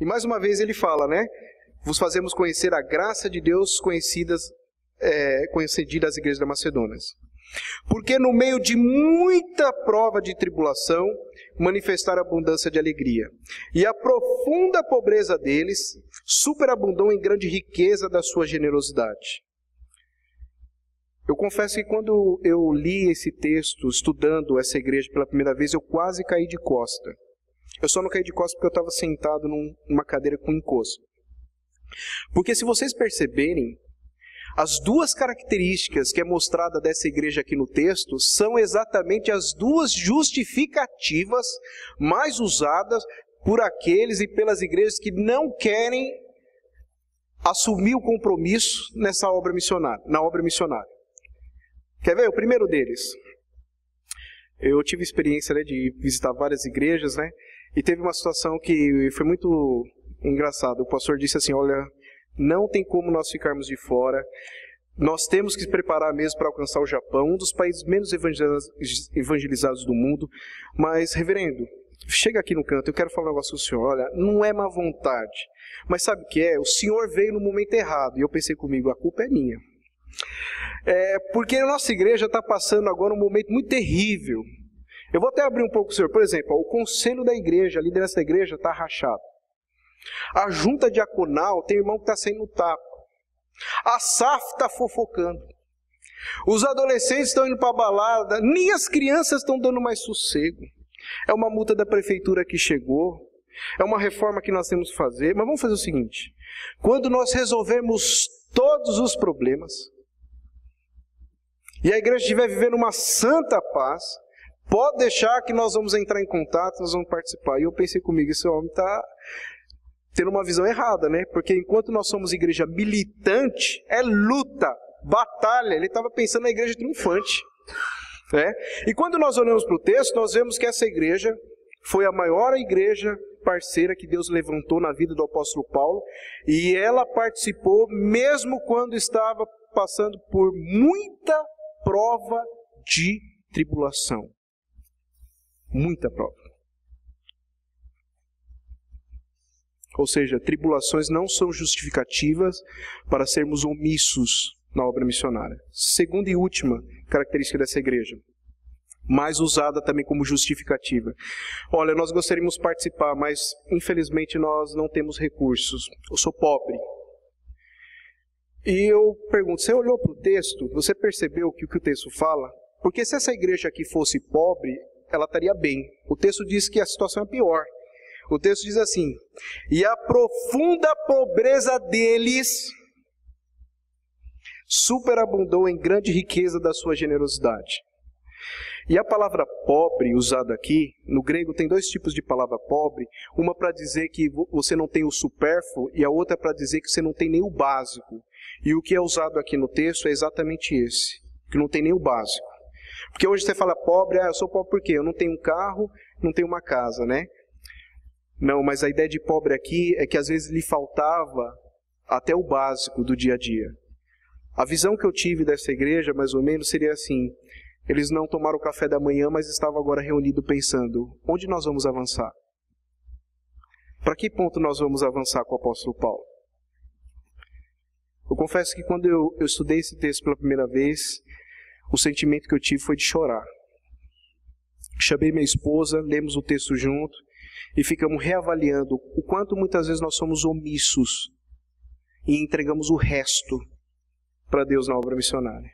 E mais uma vez ele fala, né? Vos fazemos conhecer a graça de Deus concedida às igrejas da Macedônia. Porque no meio de muita prova de tribulação, manifestaram abundância de alegria. E a profunda pobreza deles superabundou em grande riqueza da sua generosidade. Eu confesso que quando eu li esse texto, estudando essa igreja pela primeira vez, eu quase caí de costa. Eu só não caí de costa porque eu estava sentado numa cadeira com encosto. Porque se vocês perceberem, as duas características que é mostrada dessa igreja aqui no texto são exatamente as duas justificativas mais usadas por aqueles e pelas igrejas que não querem assumir o compromisso na obra missionária. Quer ver? O primeiro deles. Eu tive experiência, né, de visitar várias igrejas, né? E teve uma situação que foi muito engraçada. O pastor disse assim, olha, não tem como nós ficarmos de fora. Nós temos que se preparar mesmo para alcançar o Japão, um dos países menos evangelizados do mundo. Mas, reverendo, chega aqui no canto, eu quero falar um negócio com o senhor. Olha, não é má vontade. Mas sabe o que é? O senhor veio no momento errado. E eu pensei comigo, a culpa é minha. Porque a nossa igreja está passando agora um momento muito terrível. Eu vou até abrir um pouco, senhor. Por exemplo, o conselho da igreja, a liderança da igreja está rachado. A junta diaconal tem irmão que está saindo no tapa. A SAF está fofocando. Os adolescentes estão indo para a balada. Nem as crianças estão dando mais sossego. É uma multa da prefeitura que chegou. É uma reforma que nós temos que fazer. Mas vamos fazer o seguinte. Quando nós resolvermos todos os problemas, e a igreja estiver vivendo uma santa paz, pode deixar que nós vamos entrar em contato, nós vamos participar. E eu pensei comigo, esse homem está tendo uma visão errada, né? Porque enquanto nós somos igreja militante, é luta, batalha. Ele estava pensando na igreja triunfante, né? E quando nós olhamos para o texto, nós vemos que essa igreja foi a maior igreja parceira que Deus levantou na vida do apóstolo Paulo, e ela participou mesmo quando estava passando por muita prova de tribulação. Muita prova. Ou seja, tribulações não são justificativas para sermos omissos na obra missionária. Segunda e última característica dessa igreja, mais usada também como justificativa. Olha, nós gostaríamos de participar, mas infelizmente nós não temos recursos. Eu sou pobre. E eu pergunto, você olhou para o texto? Você percebeu o que o texto fala? Porque se essa igreja aqui fosse pobre, ela estaria bem. O texto diz que a situação é pior. O texto diz assim, e a profunda pobreza deles superabundou em grande riqueza da sua generosidade. E a palavra pobre usada aqui, no grego tem dois tipos de palavra pobre, uma para dizer que você não tem o supérfluo e a outra para dizer que você não tem nem o básico. E o que é usado aqui no texto é exatamente esse, que não tem nem o básico. Porque hoje você fala pobre, eu sou pobre por quê? Eu não tenho um carro, não tenho uma casa, né? Não, mas a ideia de pobre aqui é que às vezes lhe faltava até o básico do dia a dia. A visão que eu tive dessa igreja, mais ou menos, seria assim, eles não tomaram o café da manhã, mas estavam agora reunidos pensando, onde nós vamos avançar? Para que ponto nós vamos avançar com o apóstolo Paulo? Eu confesso que quando eu estudei esse texto pela primeira vez, o sentimento que eu tive foi de chorar. Chamei minha esposa, lemos o texto junto e ficamos reavaliando o quanto muitas vezes nós somos omissos e entregamos o resto para Deus na obra missionária.